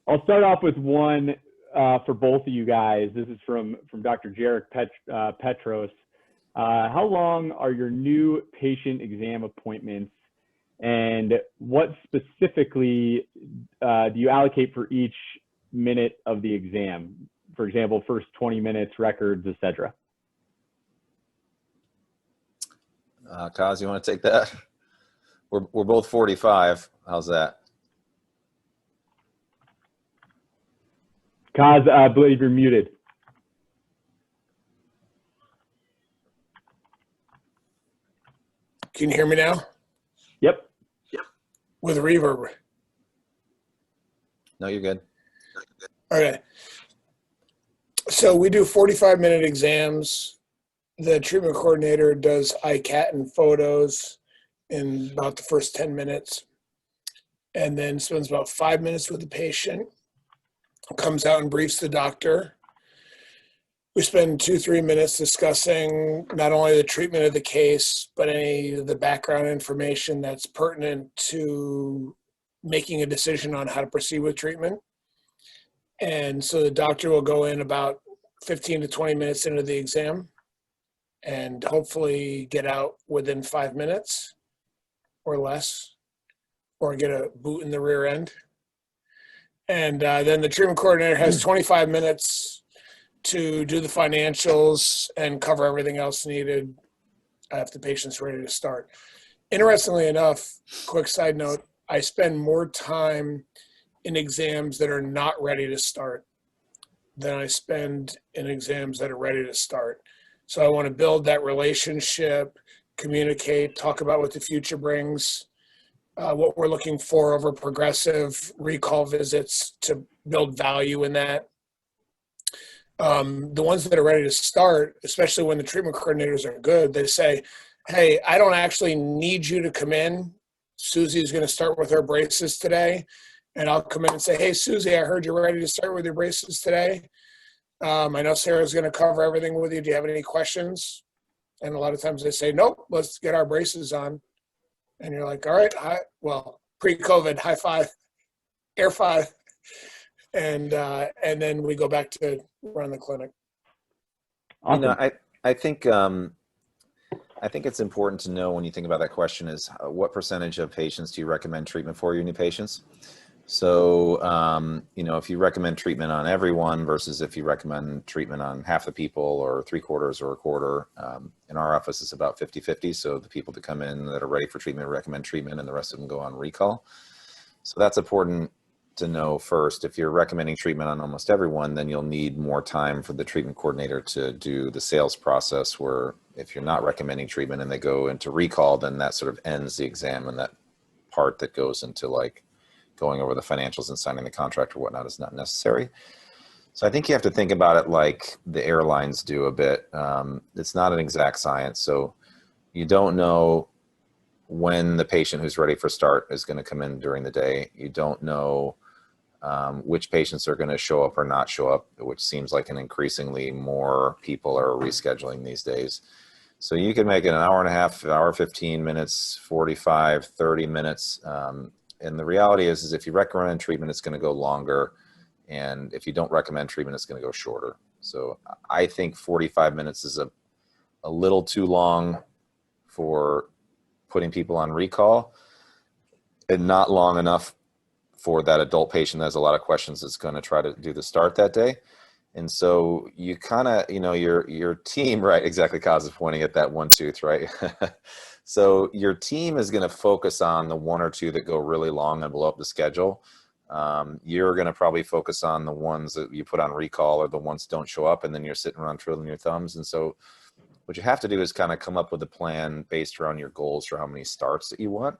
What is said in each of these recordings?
I'll start off with one for both of you guys. This is from Dr. Jarek Petros. How long are your new patient exam appointments, and what specifically do you allocate for each minute of the exam? For example, first 20 minutes, records, etc. Koz, you want to take that? We're both 45. How's that? Koz, I believe you're muted. Can you hear me now? Yep. With reverb. No, you're good. Okay. So we do 45-minute exams. The treatment coordinator does ICAT and photos in about the first 10 minutes, and then spends about 5 minutes with the patient, comes out and briefs the doctor. We spend 2-3 minutes discussing not only the treatment of the case, but any of the background information that's pertinent to making a decision on how to proceed with treatment. And so the doctor will go in about 15 to 20 minutes into the exam and hopefully get out within 5 minutes or less, or get a boot in the rear end. And then the treatment coordinator has 25 minutes to do the financials and cover everything else needed if the patient's ready to start. Interestingly enough, quick side note, I spend more time in exams that are not ready to start than I spend in exams that are ready to start. So I want to build that relationship, communicate, talk about what the future brings, what we're looking for over progressive recall visits to build value in that. The ones that are ready to start, especially when the treatment coordinators are good, they say, hey, I don't actually need you to come in. Susie's going to start with her braces today. And I'll come in and say, hey, Susie, I heard you're ready to start with your braces today. I know Sarah's going to cover everything with you. Do you have any questions? And a lot of times they say, nope, let's get our braces on. And you're like, all right, well, pre-COVID, high five, air five. And then we go back to run the clinic. Awesome. You know, I think it's important to know when you think about that question is what percentage of patients do you recommend treatment for your new patients? So, you know, if you recommend treatment on everyone versus if you recommend treatment on half the people or 3/4 or a quarter, in our office it's about 50-50. So the people that come in that are ready for treatment recommend treatment and the rest of them go on recall. So that's important to know first. If you're recommending treatment on almost everyone, then you'll need more time for the treatment coordinator to do the sales process, where if you're not recommending treatment and they go into recall, then that sort of ends the exam, and that part that goes into like going over the financials and signing the contract or whatnot is not necessary. So I think you have to think about it like the airlines do a bit. It's not an exact science. So you don't know when the patient who's ready for start is going to come in during the day. You don't know which patients are going to show up or not show up, which seems like an increasingly more people are rescheduling these days. So you can make it an hour and a half, hour, 15 minutes, 45, 30 minutes. And the reality is if you recommend treatment, it's going to go longer. And if you don't recommend treatment, it's going to go shorter. So I think 45 minutes is a little too long for putting people on recall, and not long enough for that adult patient that has a lot of questions that's going to try to do the start that day. And so you kind of, you know, your team, right? Exactly. Kaz is pointing at that one tooth, right? So your team is going to focus on the one or two that go really long and blow up the schedule. You're going to probably focus on the ones that you put on recall or the ones that don't show up, and then you're sitting around twiddling your thumbs. And so what you have to do is kind of come up with a plan based around your goals for how many starts that you want.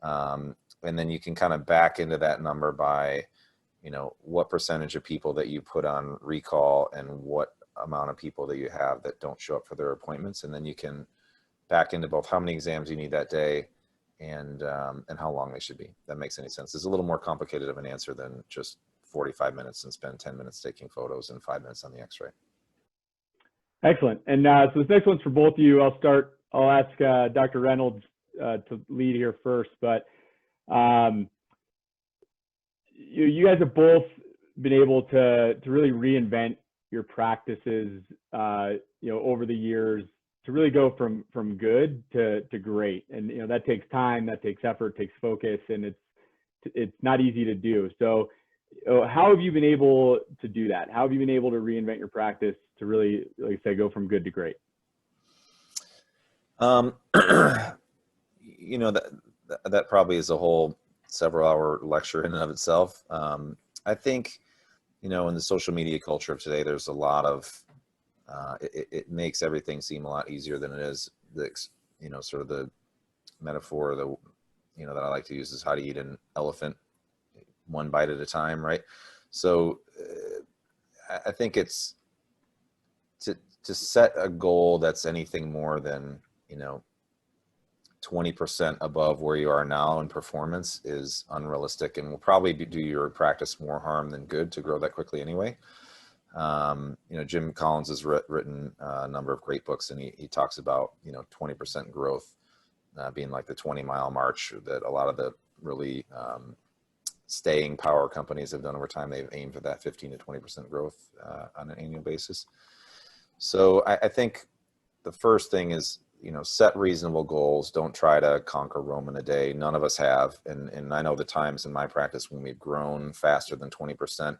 And then you can kind of back into that number by, you know, what percentage of people that you put on recall and what amount of people that you have that don't show up for their appointments. And then you can back into both how many exams you need that day and how long they should be. That makes any sense. It's a little more complicated of an answer than just 45 minutes and spend 10 minutes taking photos and 5 minutes on the x-ray. Excellent. And so this next one's for both of you. I'll ask Dr. Reynolds to lead here first, but you guys have both been able to really reinvent your practices, over the years to really go from good to great. And, that takes time, that takes effort, takes focus, and it's not easy to do. So how have you been able to do that? How have you been able to reinvent your practice to really, like I said, go from good to great? That probably is a whole several-hour lecture in and of itself. I think, in the social media culture of today, there's a lot of, it makes everything seem a lot easier than it is. Sort of the metaphor that I like to use is how to eat an elephant one bite at a time, right? So I think it's to set a goal that's anything more than 20% above where you are now in performance is unrealistic, and will probably do your practice more harm than good to grow that quickly anyway. Jim Collins has written a number of great books, and he talks about 20% growth being like the 20-mile march that a lot of the really staying power companies have done over time. They've aimed for that 15 to 20% growth on an annual basis. So I think the first thing is, set reasonable goals. Don't try to conquer Rome in a day. None of us have. And I know the times in my practice when we've grown faster than 20%,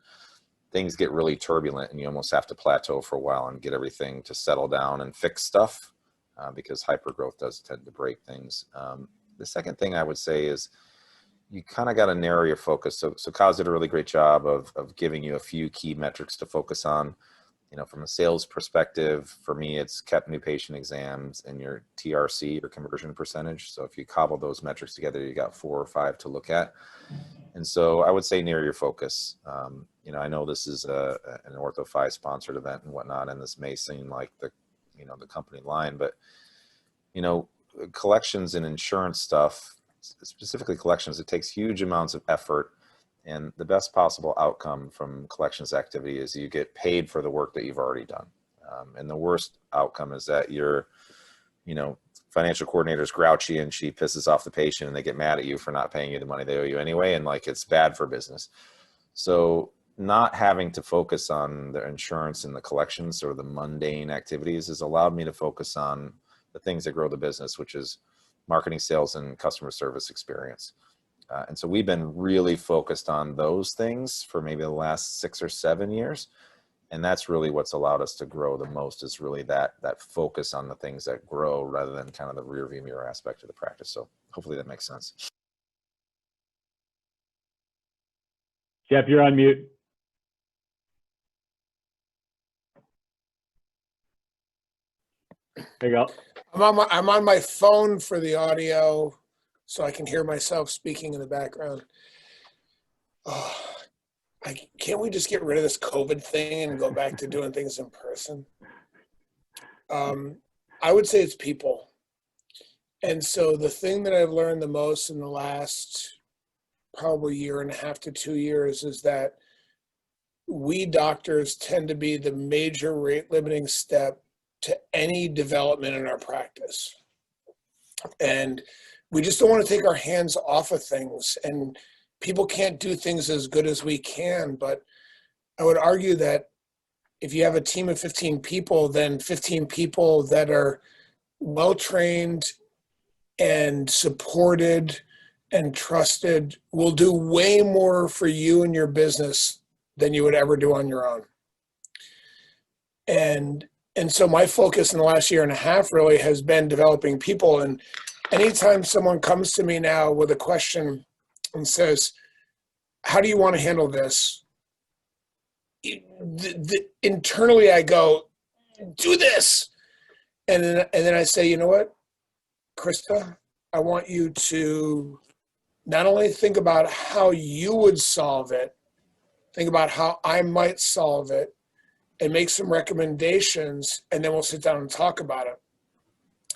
things get really turbulent and you almost have to plateau for a while and get everything to settle down and fix stuff because hypergrowth does tend to break things. The second thing I would say is you kind of got to narrow your focus. So Koz did a really great job of giving you a few key metrics to focus on. From a sales perspective, for me, it's kept new patient exams and your TRC, or conversion percentage. So if you cobble those metrics together, you got 4 or 5 to look at. And so I would say narrow your focus. I know this is an OrthoFi sponsored event and whatnot, and this may seem like the company line, but, collections and insurance stuff, specifically collections, it takes huge amounts of effort. And the best possible outcome from collections activity is you get paid for the work that you've already done. And the worst outcome is that your, financial coordinator is grouchy and she pisses off the patient and they get mad at you for not paying you the money they owe you anyway. And it's bad for business. So not having to focus on the insurance and the collections or the mundane activities has allowed me to focus on the things that grow the business, which is marketing, sales, and customer service experience. And so we've been really focused on those things for maybe the last 6 or 7 years. And that's really what's allowed us to grow the most, is really that focus on the things that grow rather than kind of the rear view mirror aspect of the practice. So hopefully that makes sense. Jeff, you're on mute. There you go. I'm on my phone for the audio, so I can hear myself speaking in the background. Can't we just get rid of this COVID thing and go back to doing things in person? I would say it's people. And so the thing that I've learned the most in the last probably 1.5 to 2 years is that we doctors tend to be the major rate limiting step to any development in our practice. And we just don't want to take our hands off of things, and people can't do things as good as we can. But I would argue that if you have a team of 15 people, then 15 people that are well-trained and supported and trusted will do way more for you and your business than you would ever do on your own. And so my focus in the last 1.5 really has been developing people. And anytime someone comes to me now with a question and says, how do you want to handle this? Internally I go, do this. And then I say, you know what, Krista, I want you to not only think about how you would solve it, think about how I might solve it, and make some recommendations, and then we'll sit down and talk about it.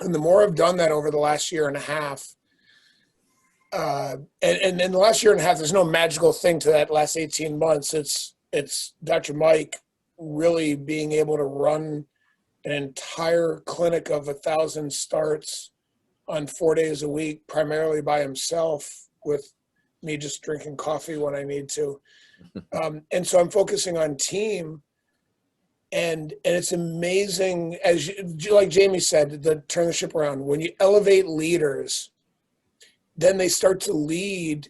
And the more I've done that over the last 1.5 years, and in the last 1.5 years, there's no magical thing to that last 18 months. It's Dr. Mike really being able to run an entire clinic of 1,000 starts on 4 days a week, primarily by himself, with me just drinking coffee when I need to. And so I'm focusing on team. And it's amazing, as like Jamie said, the turn the ship around. When you elevate leaders, then they start to lead.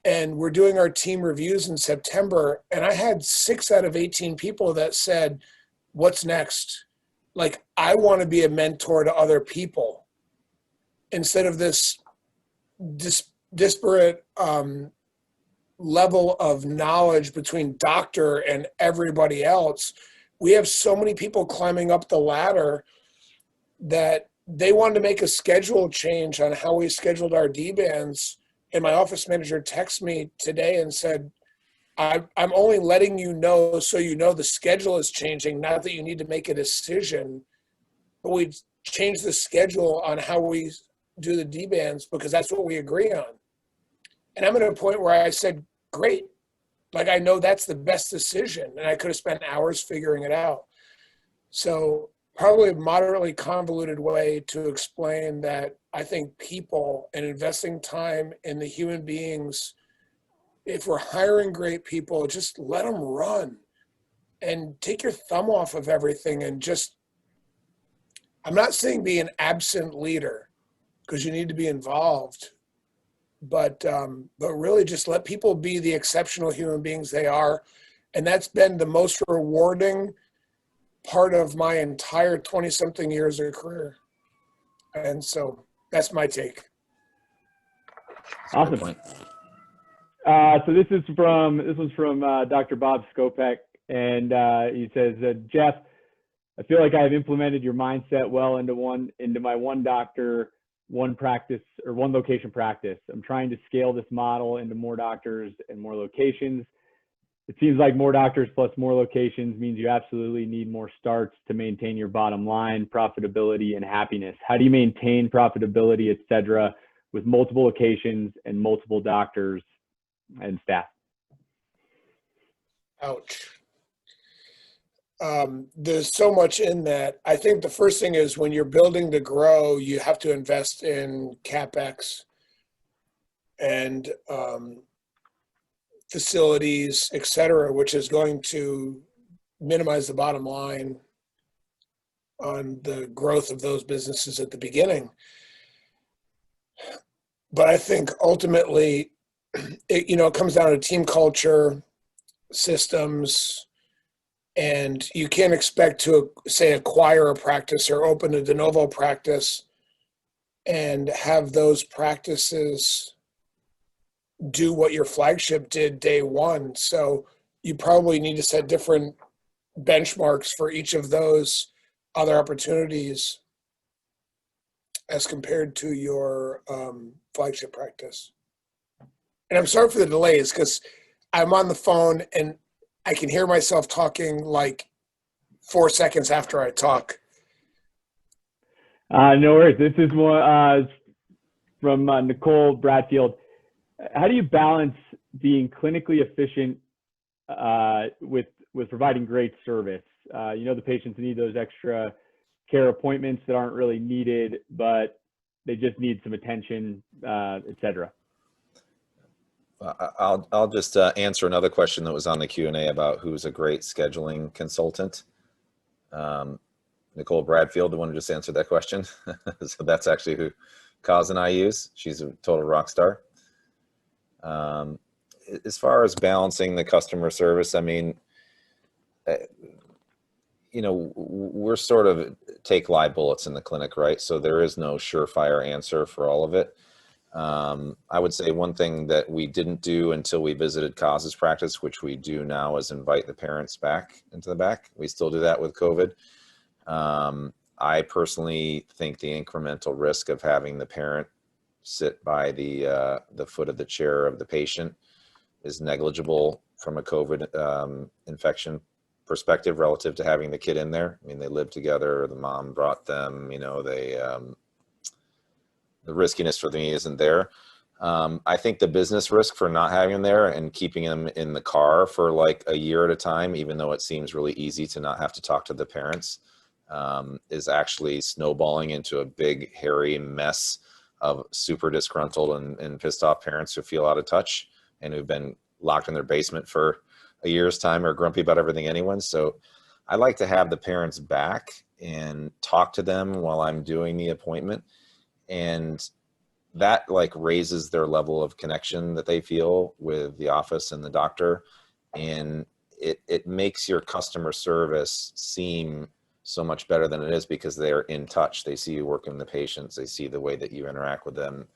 And we're doing our team reviews in September. And I had 6 out of 18 people that said, what's next? Like, I want to be a mentor to other people instead of this disparate level of knowledge between doctor and everybody else. We have so many people climbing up the ladder that they wanted to make a schedule change on how we scheduled our D-bands. And my office manager texted me today and said, I'm only letting you know so you know the schedule is changing, not that you need to make a decision. But we changed the schedule on how we do the D-bands because that's what we agree on. And I'm at a point where I said, great. Like, I know that's the best decision, and I could have spent hours figuring it out. So probably a moderately convoluted way to explain that I think people and investing time in the human beings, if we're hiring great people, just let them run and take your thumb off of everything and just, I'm not saying be an absent leader because you need to be involved, but really just let people be the exceptional human beings they are. And that's been the most rewarding part of my entire 20-something years of career. And so that's my take. Awesome. So this one's from Dr. Bob Skopek, and he says, Jeff, I feel like I've implemented your mindset well into my one doctor, one practice or one location practice. I'm trying to scale this model into more doctors and more locations. It seems like more doctors plus more locations means you absolutely need more starts to maintain your bottom line, profitability, and happiness. How do you maintain profitability, et cetera, with multiple locations and multiple doctors and staff? Ouch. There's so much in that. I think the first thing is when you're building to grow, you have to invest in CapEx and facilities, et cetera, which is going to minimize the bottom line on the growth of those businesses at the beginning. But I think ultimately, it comes down to team culture, systems, and you can't expect to, say, acquire a practice or open a de novo practice and have those practices do what your flagship did day one. So you probably need to set different benchmarks for each of those other opportunities as compared to your flagship practice. And I'm sorry for the delays because I'm on the phone and I can hear myself talking like 4 seconds after I talk. No worries. This is one from Nicole Bradfield. How do you balance being clinically efficient with providing great service? The patients need those extra care appointments that aren't really needed, but they just need some attention, et cetera. I'll just answer another question that was on the Q&A about who's a great scheduling consultant. Nicole Bradfield, the one who just answered that question. So that's actually who Koz and I use. She's a total rock star. As far as balancing the customer service, I mean, we're sort of take live bullets in the clinic, right? So there is no surefire answer for all of it. I would say one thing that we didn't do until we visited Koz's practice, which we do now, is invite the parents back into the back. We still do that with COVID. I personally think the incremental risk of having the parent sit by the foot of the chair of the patient is negligible from a COVID infection perspective relative to having the kid in there. I mean, they live together, the mom brought them, the riskiness for me isn't there. I think the business risk for not having them there and keeping them in the car for like a year at a time, even though it seems really easy to not have to talk to the parents, is actually snowballing into a big, hairy mess of super disgruntled and pissed off parents who feel out of touch and who've been locked in their basement for a year's time or grumpy about everything anyway. So I like to have the parents back and talk to them while I'm doing the appointment. And that like raises their level of connection that they feel with the office and the doctor. And it makes your customer service seem so much better than it is because they're in touch. They see you working with the patients. They see the way that you interact with them.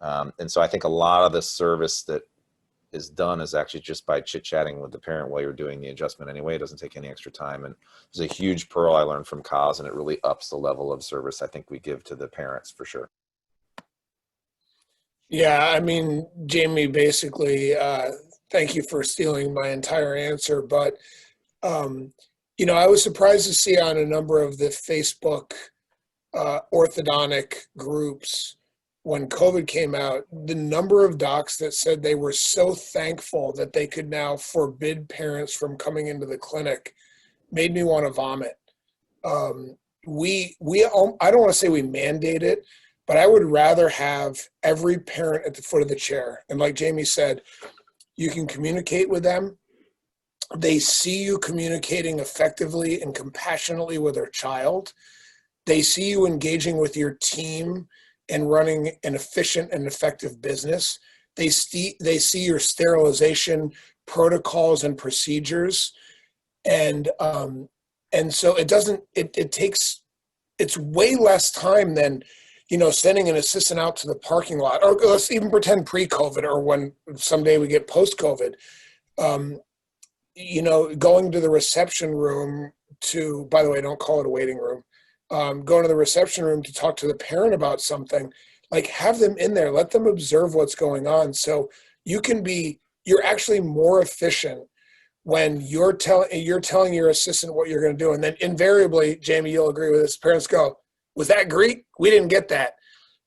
And so I think a lot of the service that is done is actually just by chit-chatting with the parent while you're doing the adjustment anyway. It doesn't take any extra time. And there's a huge pearl I learned from Koz, and it really ups the level of service I think we give to the parents for sure. Yeah, I mean, Jamie, basically, thank you for stealing my entire answer. But, I was surprised to see on a number of the Facebook orthodontic groups when COVID came out, the number of docs that said they were so thankful that they could now forbid parents from coming into the clinic made me want to vomit. I don't want to say we mandate it, but I would rather have every parent at the foot of the chair. And like Jamie said, you can communicate with them. They see you communicating effectively and compassionately with their child. They see you engaging with your team and running an efficient and effective business. They see your sterilization protocols and procedures. And so it's way less time than, sending an assistant out to the parking lot, or let's even pretend pre-COVID or when someday we get post-COVID, going to the reception room by the way, don't call it a waiting room, going to the reception room to talk to the parent about something, like have them in there, let them observe what's going on. So you're actually more efficient when you're telling your assistant what you're going to do. And then invariably, Jamie, you'll agree with this, parents go, was that Greek? We didn't get that.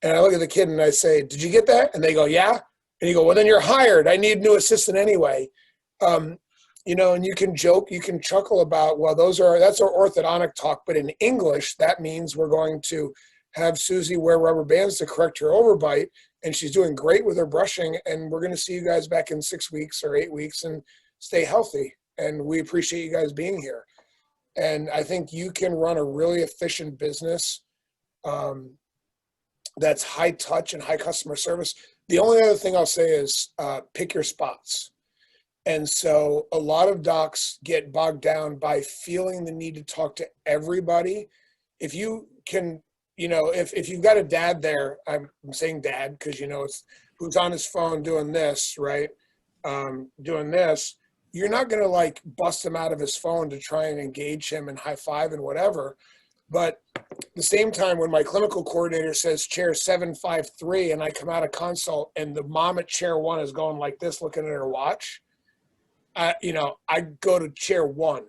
And I look at the kid and I say, did you get that? And they go, yeah. And you go, well, then you're hired. I need a new assistant anyway. And you can joke, you can chuckle about, well, that's our orthodontic talk. But in English, that means we're going to have Susie wear rubber bands to correct her overbite. And she's doing great with her brushing. And we're going to see you guys back in 6 weeks or 8 weeks and stay healthy. And we appreciate you guys being here. And I think you can run a really efficient business that's high touch and high customer service. The only other thing I'll say is pick your spots. And so a lot of docs get bogged down by feeling the need to talk to everybody. If you can, if you've got a dad there, I'm saying dad because, it's who's on his phone doing this, right? Doing this, you're not going to like bust him out of his phone to try and engage him and high five and whatever. But at the same time, when my clinical coordinator says chair 753 and I come out of consult and the mom at chair 1 is going like this, looking at her watch, I go to chair 1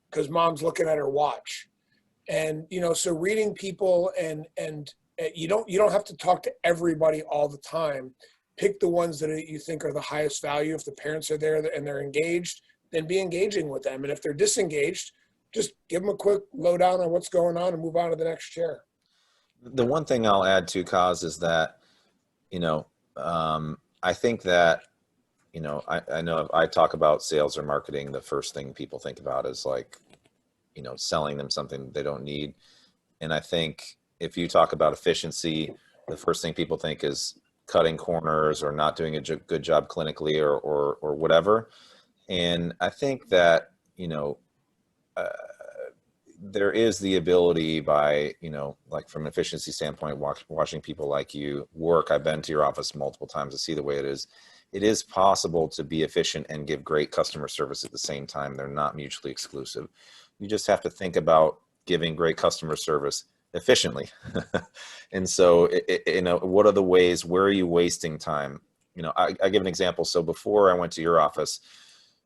because mom's looking at her watch. And, so reading people and you don't have to talk to everybody all the time. Pick the ones that you think are the highest value. If the parents are there and they're engaged, then be engaging with them. And if they're disengaged, just give them a quick lowdown on what's going on and move on to the next chair. The one thing I'll add to Koz is that, I think that, I know if I talk about sales or marketing, the first thing people think about is like, selling them something they don't need. And I think if you talk about efficiency, the first thing people think is cutting corners or not doing a good job clinically or whatever. And I think that, there is the ability by, like from an efficiency standpoint, watching people like you work. I've been to your office multiple times to see the way it is. It is possible to be efficient and give great customer service at the same time. They're not mutually exclusive. You just have to think about giving great customer service efficiently. And so, what are the ways, where are you wasting time? I give an example. So before I went to your office,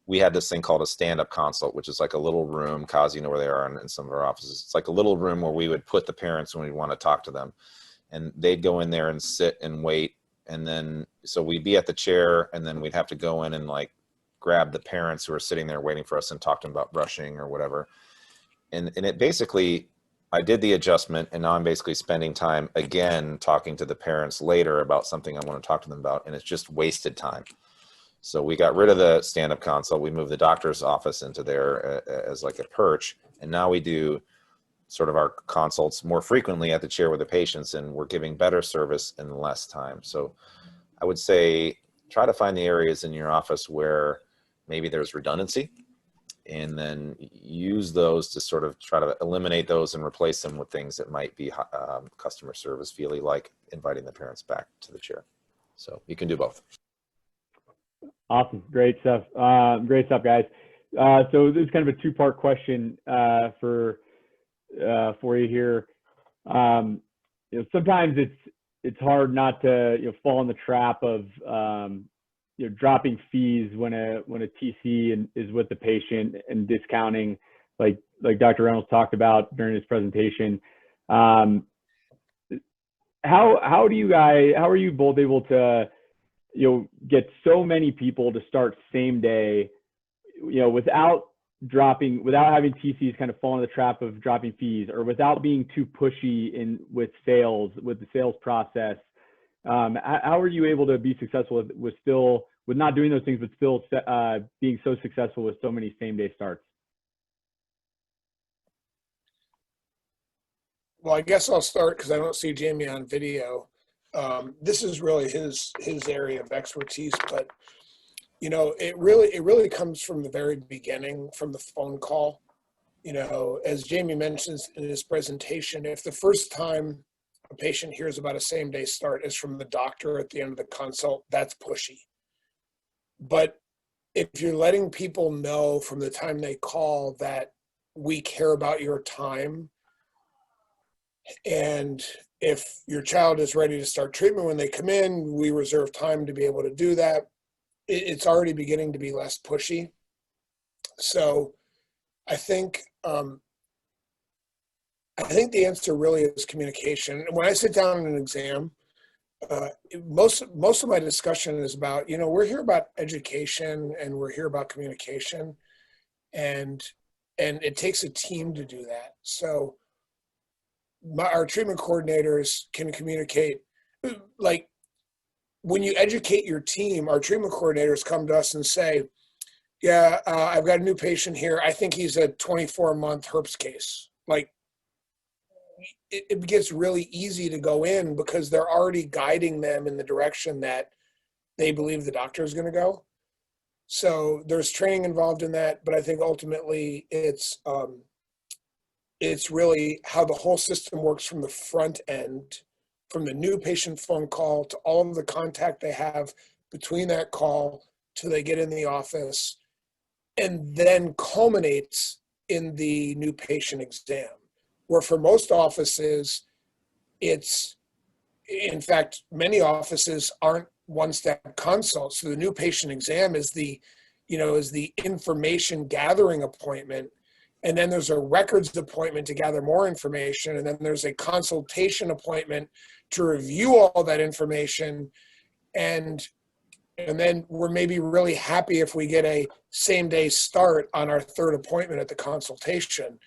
we had this thing called a stand-up consult, which is like a little room. Kaz, you know where they are in some of our offices. It's like a little room where we would put the parents when we want to talk to them. And they'd go in there and sit and wait. And then, so we'd be at the chair and then we'd have to go in and like grab the parents who are sitting there waiting for us and talk to them about brushing or whatever. And it basically, I did the adjustment, and now I'm basically spending time again talking to the parents later about something I want to talk to them about, and it's just wasted time. So we got rid of the stand-up consult. We moved the doctor's office into there as like a perch, and now we do sort of our consults more frequently at the chair with the patients, and we're giving better service in less time. So I would say try to find the areas in your office where maybe there's redundancy, and then use those to sort of try to eliminate those and replace them with things that might be customer service feely, like inviting the parents back to the chair. So you can do both. Awesome. Great stuff. Great stuff, guys. So this is kind of a two-part question for you here. Sometimes it's hard not to fall in the trap of dropping fees when a TC is with the patient and discounting, like Dr. Reynolds talked about during his presentation. How are you both able to get so many people to start same day, without having TCs kind of fall in the trap of dropping fees, or without being too pushy with the sales process? How are you able to be successful with not doing those things, but still being so successful with so many same day starts? Well, I guess I'll start because I don't see Jamie on video. This is really his area of expertise, but it really comes from the very beginning, from the phone call. As Jamie mentions in his presentation, if the first time a patient hears about a same day start is from the doctor at the end of the consult, that's pushy. But if you're letting people know from the time they call that we care about your time, and if your child is ready to start treatment when they come in, we reserve time to be able to do that, it's already beginning to be less pushy. So I think the answer really is communication. When I sit down in an exam, most of my discussion is about, we're here about education and we're here about communication, and it takes a team to do that. So our treatment coordinators can communicate. Like, when you educate your team, our treatment coordinators come to us and say, yeah, I've got a new patient here. I think he's a 24-month herpes case. Like, it gets really easy to go in because they're already guiding them in the direction that they believe the doctor is going to go. So there's training involved in that, but I think ultimately it's really how the whole system works from the front end, from the new patient phone call to all of the contact they have between that call till they get in the office, and then culminates in the new patient exam. Where for most offices, in fact, many offices aren't one-step consults. So the new patient exam is the information gathering appointment. And then there's a records appointment to gather more information. And then there's a consultation appointment to review all that information. And then we're maybe really happy if we get a same day start on our third appointment at the consultation.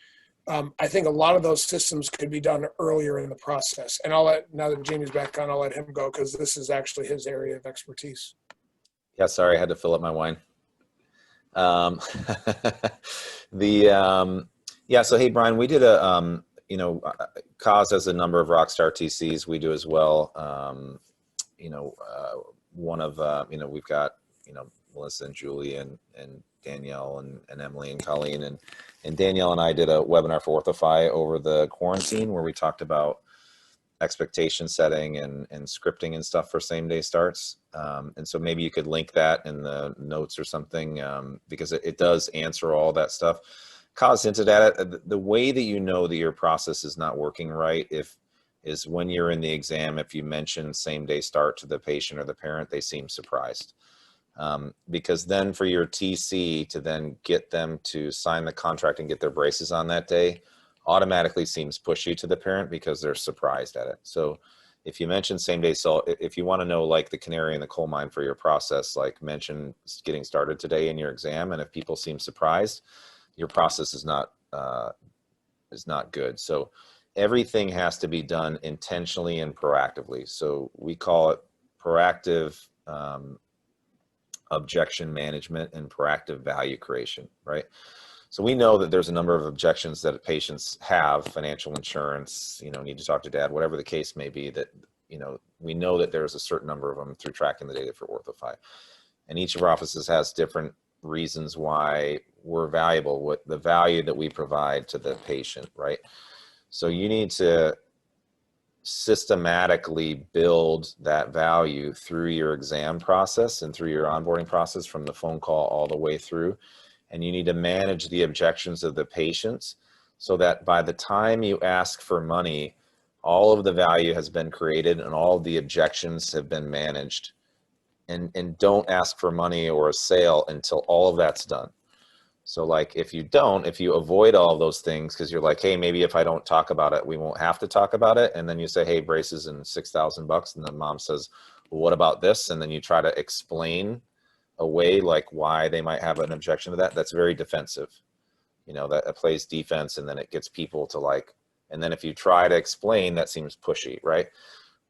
I think a lot of those systems could be done earlier in the process. And now that Jamie's back on, I'll let him go because this is actually his area of expertise. Yeah, sorry, I had to fill up my wine. Yeah, so hey, Brian, we did Koz has a number of Rockstar TCs. We do as well. One of, we've got, Melissa and Julie and Danielle and Emily and Colleen, and Danielle and I did a webinar for OrthoFi over the quarantine where we talked about expectation setting and scripting and stuff for same day starts. And so maybe you could link that in the notes or something, because it does answer all that stuff. Koz hinted at it. The way that you know that your process is not working right is when you're in the exam, if you mention same day start to the patient or the parent, they seem surprised. Because then for your TC to then get them to sign the contract and get their braces on that day automatically seems pushy to the parent because they're surprised at it. So if you mention same day, so if you want to know like the canary in the coal mine for your process, like mention getting started today in your exam, and if people seem surprised, your process is not is not good. So everything has to be done intentionally and proactively. So we call it proactive objection management and proactive value creation, right? So we know that there's a number of objections that patients have, financial insurance, need to talk to dad, whatever the case may be, that, we know that there's a certain number of them through tracking the data for OrthoFi. And each of our offices has different reasons why we're valuable, what the value that we provide to the patient, right? So you need to systematically build that value through your exam process and through your onboarding process, from the phone call all the way through. And you need to manage the objections of the patients so that by the time you ask for money, all of the value has been created and all of the objections have been managed. And don't ask for money or a sale until all of that's done. So like if you avoid all of those things because you're like, hey, maybe if I don't talk about it, we won't have to talk about it. And then you say, hey, braces and $6,000. And the mom says, well, what about this? And then you try to explain away like why they might have an objection to that. That's very defensive. That plays defense, and then it gets people to like, and then if you try to explain, that seems pushy, right?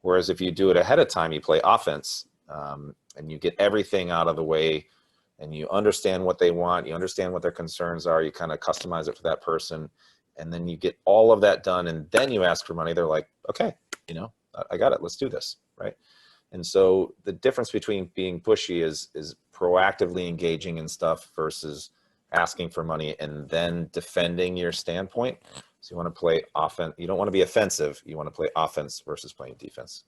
Whereas if you do it ahead of time, you play offense, and you get everything out of the way, and you understand what they want, you understand what their concerns are, you kind of customize it for that person, and then you get all of that done, and then you ask for money. They're like, okay, I got it, let's do this, right? And so the difference between being pushy is proactively engaging in stuff versus asking for money and then defending your standpoint. So you want to play offense. You don't want to be offensive. You want to play offense versus playing defense.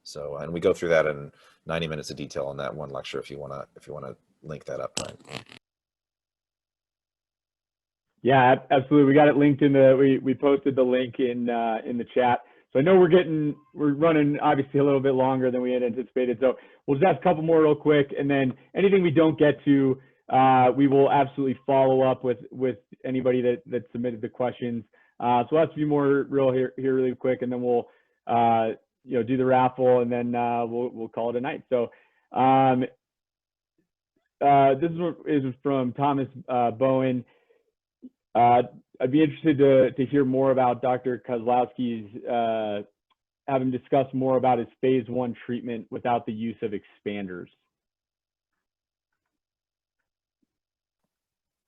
So, and we go through that in 90 minutes of detail in that one lecture if you want to link that up, Brian. Yeah, absolutely. We got it linked we posted the link in the chat. So I know we're running obviously a little bit longer than we had anticipated. So we'll just ask a couple more real quick, and then anything we don't get to, we will absolutely follow up with anybody that submitted the questions. So we'll ask a few more here really quick, and then we'll do the raffle, and then we'll call it a night. So this is from Thomas Bowen. I'd be interested to hear more about Dr. Kozlowski's, have him discuss more about his phase 1 treatment without the use of expanders.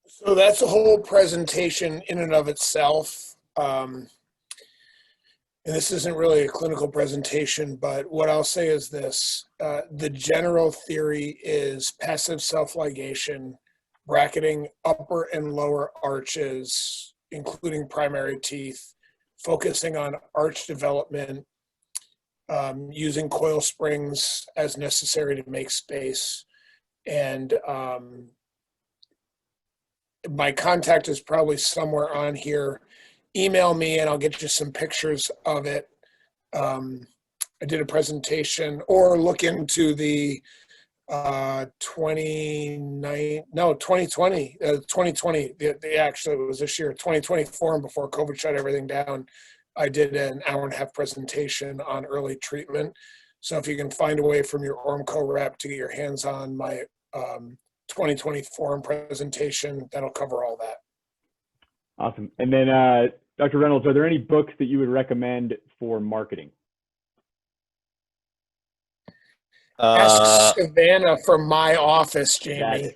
So that's a whole presentation in and of itself. And this isn't really a clinical presentation, but what I'll say is this. The general theory is passive self-ligation, bracketing upper and lower arches, including primary teeth, focusing on arch development, using coil springs as necessary to make space. And my contact is probably somewhere on here. Email me and I'll get you some pictures of it. I did a presentation, or look into the 2020, actually it was this year, 2020 forum before COVID shut everything down. I did an hour-and-a-half presentation on early treatment. So if you can find a way from your ORMCO rep to get your hands on my 2020 forum presentation, that'll cover all that. Awesome. And then Dr. Reynolds, are there any books that you would recommend for marketing? Ask Savannah from my office, Jamie.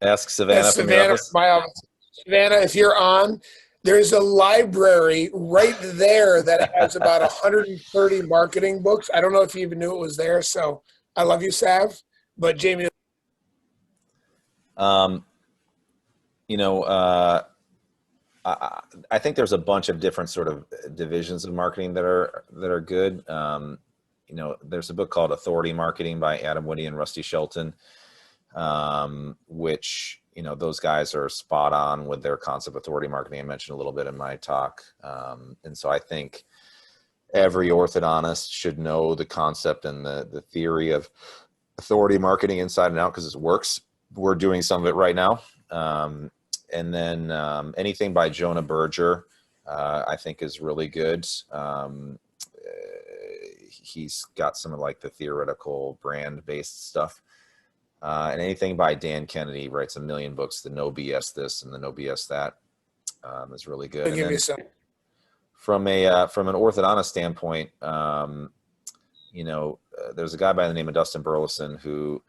Ask Savannah from your office? My office. Savannah, if you're on, there's a library right there that has about 130 marketing books. I don't know if you even knew it was there, so I love you, Sav. But Jamie. I think there's a bunch of different sort of divisions of marketing that are good. There's a book called Authority Marketing by Adam Whitty and Rusty Shelton, which, those guys are spot on with their concept of authority marketing. I mentioned a little bit in my talk. And so I think every orthodontist should know the concept and the theory of authority marketing inside and out, because it works. We're doing some of it right now. And then anything by Jonah Berger, I think is really good. He's got some of like the theoretical brand-based stuff. And anything by Dan Kennedy, writes a million books, the No BS this and the No BS that. is really good. I'll And give then you some. from an orthodontist standpoint, there's a guy by the name of Dustin Burleson who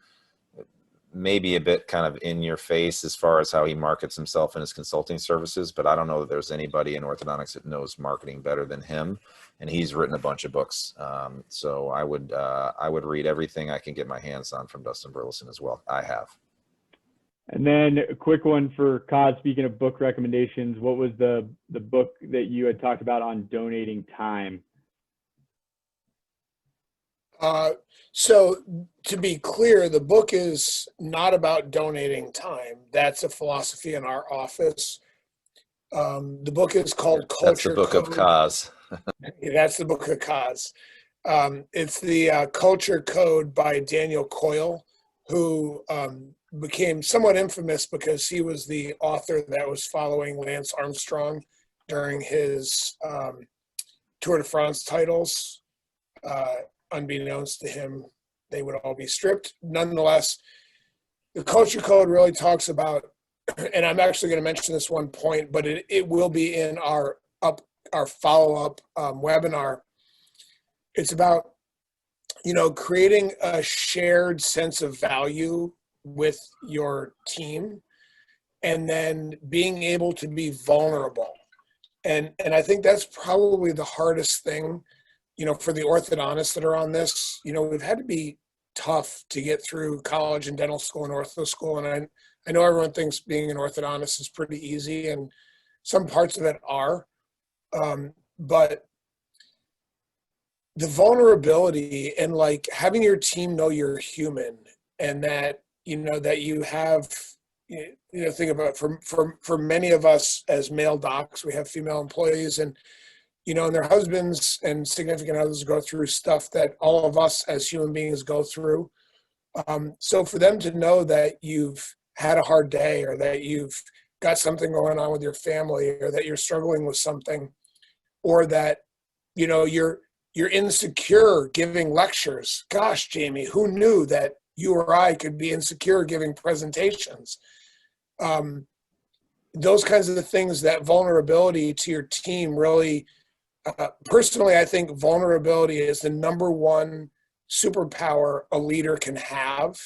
may be a bit kind of in your face as far as how he markets himself and his consulting services, but I don't know that there's anybody in orthodontics that knows marketing better than him. And he's written a bunch of books. So I would read everything I can get my hands on from Dustin Burleson as well. I have. And then a quick one for Koz, speaking of book recommendations, what was the book that you had talked about on donating time? So to be clear, the book is not about donating time. That's a philosophy in our office. The book is called Culture That's the book Code. of Koz. That's the book of Koz. It's the Culture Code by Daniel Coyle, who became somewhat infamous because he was the author that was following Lance Armstrong during his Tour de France titles. Unbeknownst to him, they would all be stripped. Nonetheless, the Culture Code really talks about, and I'm actually going to mention this one point, but it will be in our follow-up webinar. It's about, creating a shared sense of value with your team, and then being able to be vulnerable. And I think that's probably the hardest thing, for the orthodontists that are on this. We've had to be tough to get through college and dental school and ortho school. And I know everyone thinks being an orthodontist is pretty easy, and some parts of it are. But the vulnerability and like having your team know you're human, and that, that you have, think about for many of us as male docs, we have female employees, and and their husbands and significant others go through stuff that all of us as human beings go through. So for them to know that you've had a hard day, or that you've got something going on with your family, or that you're struggling with something, or that, you're insecure giving lectures. Gosh, Jamie, who knew that you or I could be insecure giving presentations? Those kinds of things, that vulnerability to your team really, personally, I think vulnerability is the number one superpower a leader can have,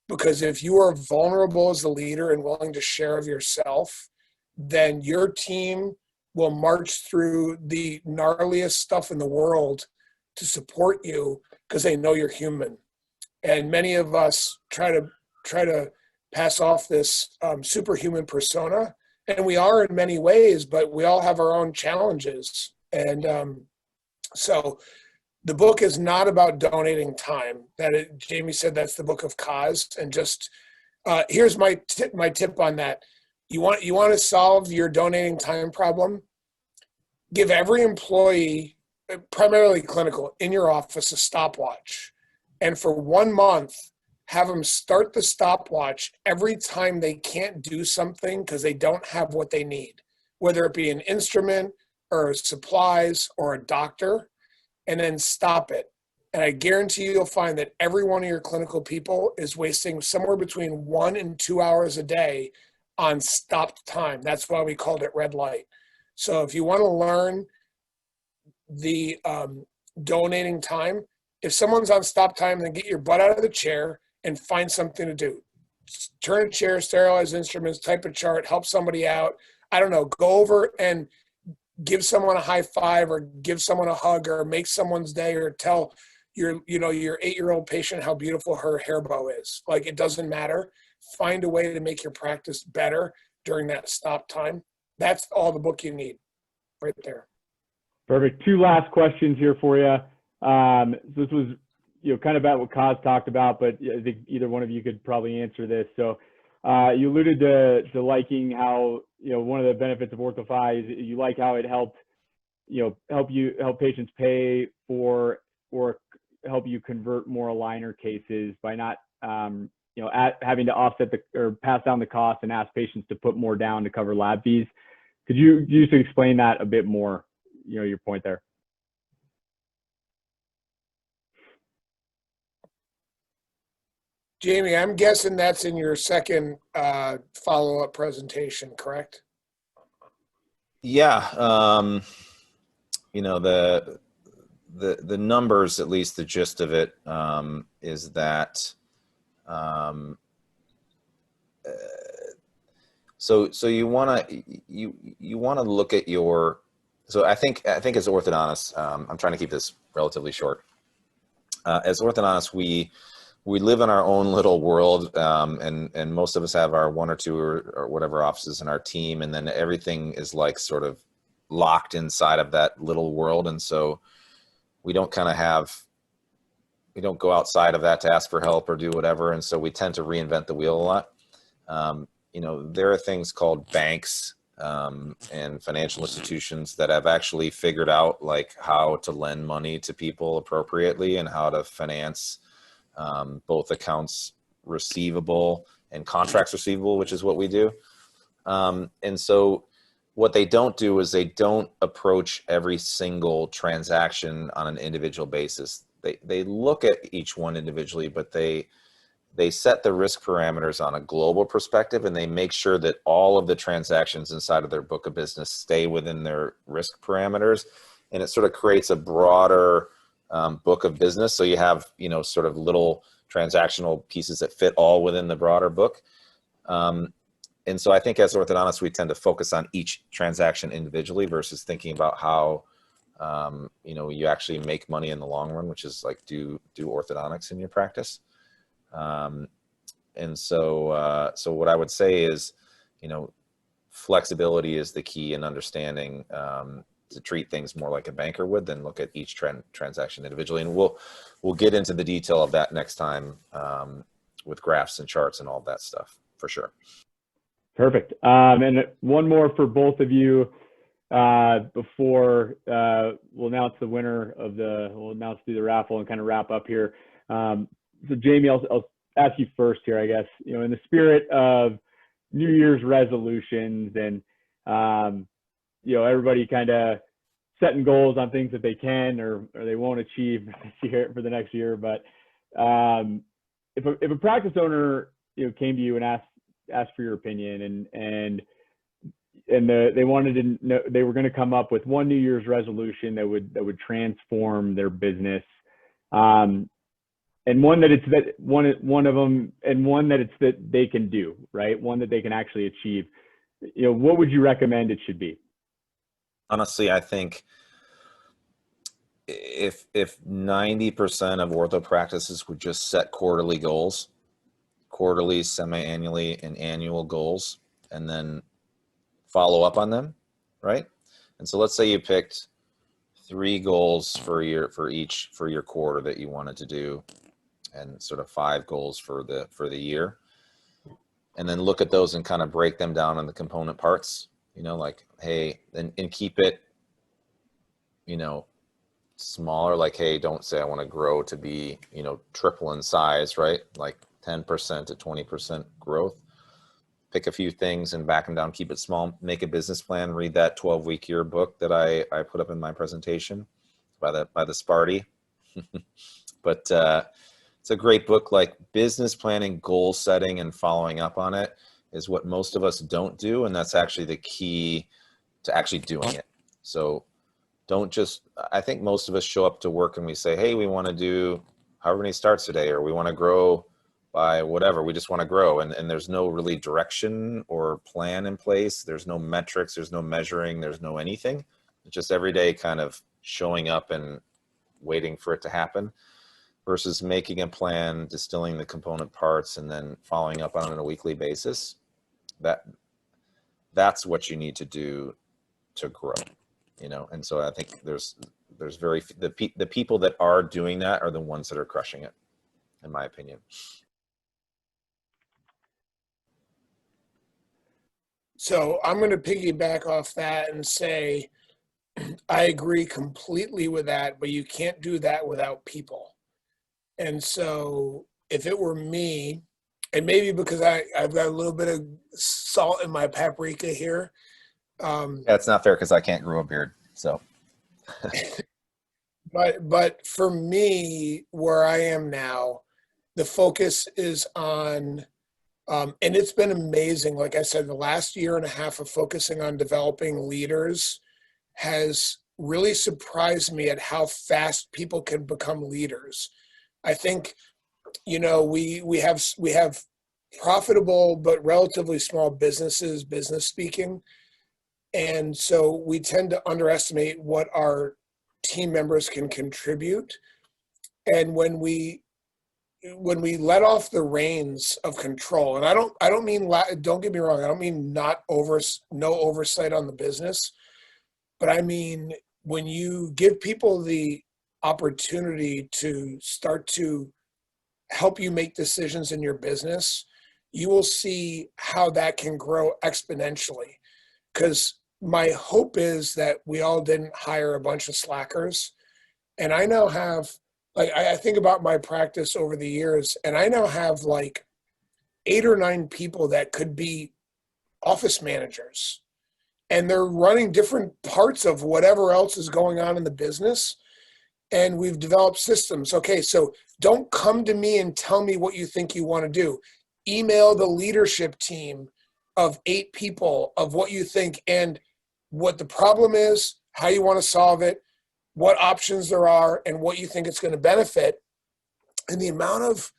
because if you are vulnerable as a leader and willing to share of yourself, then your team will march through the gnarliest stuff in the world to support you, because they know you're human. And many of us try to pass off this superhuman persona, and we are in many ways, but we all have our own challenges. And so the book is not about donating time. Jamie said that's the book of Koz. And just here's my tip on that. You want to solve your donating time problem? Give every employee, primarily clinical, in your office a stopwatch. And for 1 month, have them start the stopwatch every time they can't do something because they don't have what they need, whether it be an instrument or supplies or a doctor, and then stop it. And I guarantee you'll find that every one of your clinical people is wasting somewhere between 1 and 2 hours a day on stopped time. That's why we called it red light. So if you want to learn the donating time, if someone's on stop time, then get your butt out of the chair and find something to do. Turn a chair, sterilize instruments, type a chart, help somebody out. I don't know, go over and give someone a high five, or give someone a hug, or make someone's day, or tell your 8-year-old patient how beautiful her hair bow is. Like, it doesn't matter. Find a way to make your practice better during that stop time. That's all the book you need right there. Perfect. 2 last questions here for you. This was, kind of about what Koz talked about, but I think either one of you could probably answer this. So you alluded to liking how, one of the benefits of OrthoFi is you like how it helped, help patients pay for, or help you convert more aligner cases by not, having to offset or pass down the cost and ask patients to put more down to cover lab fees. Could you just explain that a bit more, your point there? Jamie, I'm guessing that's in your second follow-up presentation, correct? Yeah. You know, the numbers, at least the gist of it, is that, so you want to look at your, so I think as orthodontists, I'm trying to keep this relatively short. As orthodontists, we live in our own little world, and most of us have our one or two or whatever offices in our team, and then everything is like sort of locked inside of that little world, and so we don't go outside of that to ask for help or do whatever, and so we tend to reinvent the wheel a lot. You know, there are things called banks and financial institutions that have actually figured out like how to lend money to people appropriately and how to finance both accounts receivable and contracts receivable, which is what we do. And so what they don't do is they don't approach every single transaction on an individual basis. They look at each one individually, but they set the risk parameters on a global perspective, and they make sure that all of the transactions inside of their book of business stay within their risk parameters. And it sort of creates a broader book of business. So you have, you know, sort of little transactional pieces that fit all within the broader book. And so I think as orthodontists, we tend to focus on each transaction individually versus thinking about how, you know, you actually make money in the long run, which is like do orthodontics in your practice. And so what I would say is, you know, flexibility is the key in understanding to treat things more like a banker would than look at each transaction individually. And we'll get into the detail of that next time with graphs and charts and all of that stuff for sure. Perfect. And one more for both of you before we'll announce the winner of we'll announce through the raffle and kind of wrap up here. So Jamie, I'll ask you first here, I guess, you know, in the spirit of New Year's resolutions and, you know, everybody kind of setting goals on things that they can or they won't achieve this year for the next year. But if a practice owner, you know, came to you and asked for your opinion and they wanted to know, they were going to come up with one New Year's resolution that would transform their business, and one that they can do, right? One that they can actually achieve. You know, what would you recommend it should be? Honestly, I think if 90% of ortho practices would just set quarterly goals, quarterly, semi-annually, and annual goals, and then follow up on them, right? And so let's say you picked 3 goals for your quarter that you wanted to do, and sort of 5 goals for the year, and then look at those and kind of break them down in the component parts, you know, like, hey, and keep it, you know, smaller, like, hey, don't say I want to grow to be, you know, triple in size, right? Like 10% to 20% growth. Pick a few things and back them down, keep it small, make a business plan, read that 12-week yearbook that I put up in my presentation by the Sparty. But it's a great book. Like business planning, goal setting, and following up on it is what most of us don't do. And that's actually the key to actually doing it. So don't just, I think most of us show up to work and we say, hey, we want to do however many starts today, or we want to grow by whatever. We just want to grow. And there's no really direction or plan in place. There's no metrics. There's no measuring. There's no anything. It's just every day kind of showing up and waiting for it to happen, versus making a plan, distilling the component parts, and then following up on it on a weekly basis. That's what you need to do to grow, you know? And so I think there's the people that are doing that are the ones that are crushing it, in my opinion. So I'm going to piggyback off that and say, I agree completely with that, but you can't do that without people. And so if it were me, and maybe because I've got a little bit of salt in my paprika here. Yeah, it's not fair because I can't grow a beard. So. But for me, where I am now, the focus is on And it's been amazing. Like I said, the last year and a half of focusing on developing leaders has really surprised me at how fast people can become leaders. I think, we have profitable but relatively small businesses, business speaking. And so we tend to underestimate what our team members can contribute. And when we let off the reins of control, and I don't mean, don't get me wrong, I don't mean no oversight on the business, but I mean, when you give people the opportunity to start to help you make decisions in your business, you will see how that can grow exponentially. Because my hope is that we all didn't hire a bunch of slackers. And I now have, like, I think about my practice over the years, and I now have like 8 or 9 people that could be office managers. And they're running different parts of whatever else is going on in the business. And we've developed systems. Okay, so don't come to me and tell me what you think you want to do. Email the leadership team of 8 people of what you think and what the problem is, how you want to solve it, what options there are, and what you think it's going to benefit. And the amount of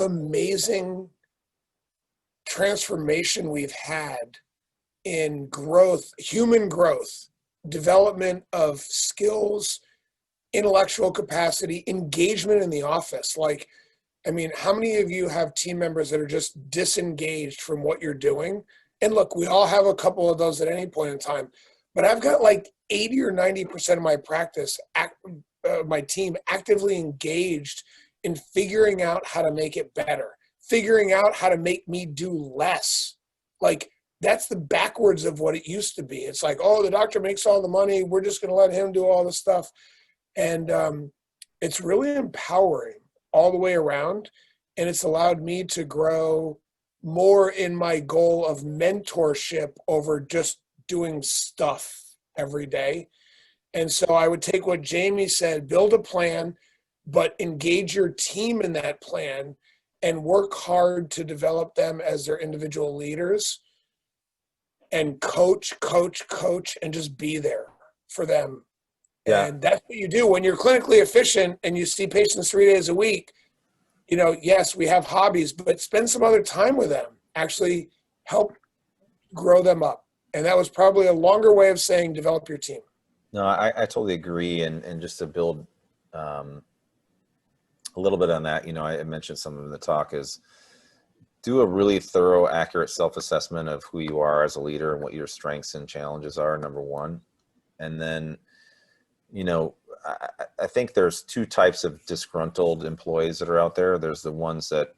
amazing transformation we've had in growth, human growth, development of skills, intellectual capacity, engagement in the office. Like, I mean, how many of you have team members that are just disengaged from what you're doing? And look, we all have a couple of those at any point in time, but I've got like 80 or 90% of my practice, my team actively engaged in figuring out how to make it better, figuring out how to make me do less. Like, that's the backwards of what it used to be. It's like, oh, the doctor makes all the money, we're just going to let him do all the stuff. And it's really empowering all the way around. And it's allowed me to grow more in my goal of mentorship over just doing stuff every day. And so I would take what Jamie said, build a plan, but engage your team in that plan and work hard to develop them as their individual leaders, and coach, and just be there for them. Yeah. And that's what you do when you're clinically efficient and you see patients 3 days a week. Yes, we have hobbies, but spend some other time with them. Actually help grow them up. And that was probably a longer way of saying develop your team. No, I totally agree. And just to build a little bit on that, I mentioned some of the talk is do a really thorough, accurate self-assessment of who you are as a leader and what your strengths and challenges are, number one. And then, I think there's 2 types of disgruntled employees that are out there. There's the ones that,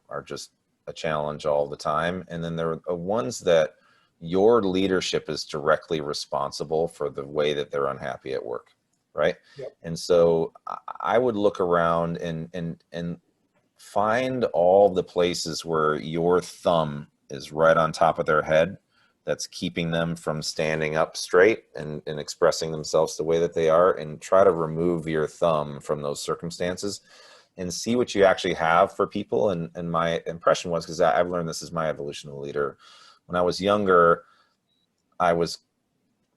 are just a challenge all the time. And then there are ones that your leadership is directly responsible for the way that they're unhappy at work. Right. Yep. And so I would look around and find all the places where your thumb is right on top of their head that's keeping them from standing up straight and expressing themselves the way that they are, and try to remove your thumb from those circumstances and see what you actually have for people. And my impression was, because I've learned this is my evolution of a leader. When I was younger, I was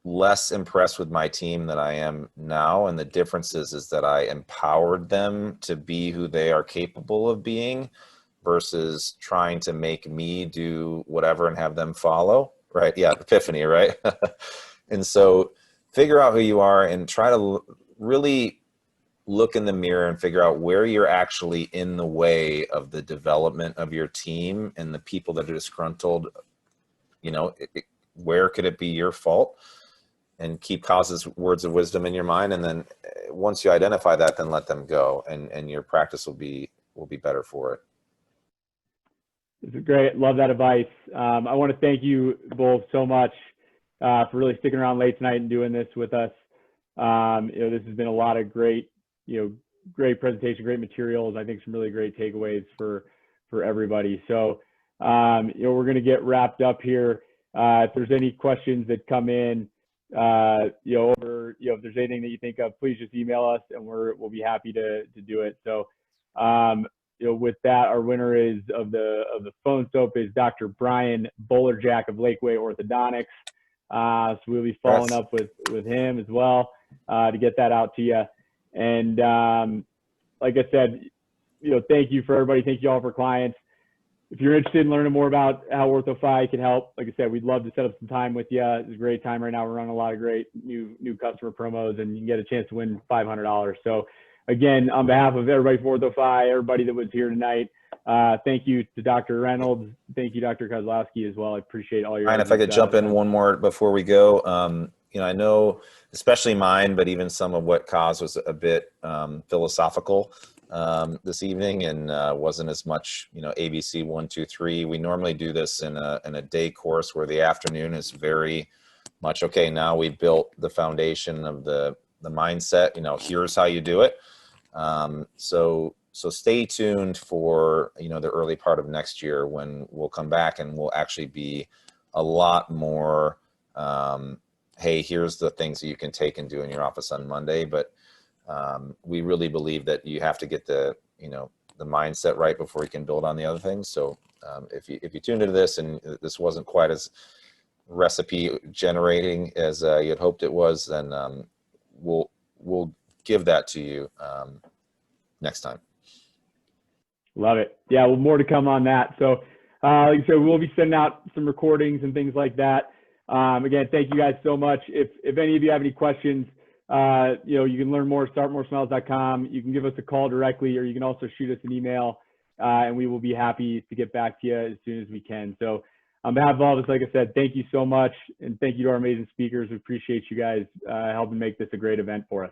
less impressed with my team than I am now. And the difference is that I empowered them to be who they are capable of being versus trying to make me do whatever and have them follow. Right. Yeah. Epiphany. Right. And so figure out who you are and try to really look in the mirror and figure out where you're actually in the way of the development of your team and the people that are disgruntled. Where could it be your fault? And keep Koz's words of wisdom in your mind. And then once you identify that, then let them go, and your practice will be better for it. This is great. Love that advice. I want to thank you both so much for really sticking around late tonight and doing this with us. This has been a lot of great, great presentation, great materials. I think some really great takeaways for everybody. So, we're going to get wrapped up here. If there's any questions that come in, if there's anything that you think of, please just email us and we'll be happy to do it. So, with that, our winner of the phone soap is Dr. Brian Bowlerjack of Lakeway Orthodontics. So we'll be following up with him as well to get that out to you. And like I said, thank you for everybody. Thank you all for clients. If you're interested in learning more about how OrthoFi can help, like I said, we'd love to set up some time with you. It's a great time right now. We're running a lot of great new customer promos, and you can get a chance to win $500. So again, on behalf of everybody from OrthoFi, everybody that was here tonight, thank you to Dr. Reynolds. Thank you, Dr. Kozlowski, as well. I appreciate all your. Ryan, if I could jump in one more before we go. I know, especially mine, but even some of what Koz was a bit philosophical this evening, and wasn't as much, ABC 1, 2, 3. We normally do this in a day course where the afternoon is very much, okay, now we've built the foundation of the mindset, here's how you do it. So stay tuned for, the early part of next year when we'll come back and we'll actually be a lot more, hey, here's the things that you can take and do in your office on Monday. But we really believe that you have to get the mindset right before you can build on the other things. So if you tuned into this and this wasn't quite as recipe generating as you had hoped it was, then we'll give that to you next time. Love it. Yeah, well, more to come on that. So like I said, we'll be sending out some recordings and things like that. Again, thank you guys so much. If any of you have any questions, you can learn more at startmoresmiles.com. You can give us a call directly, or you can also shoot us an email, and we will be happy to get back to you as soon as we can. So on behalf of all of us, like I said, thank you so much. And thank you to our amazing speakers. We appreciate you guys helping make this a great event for us.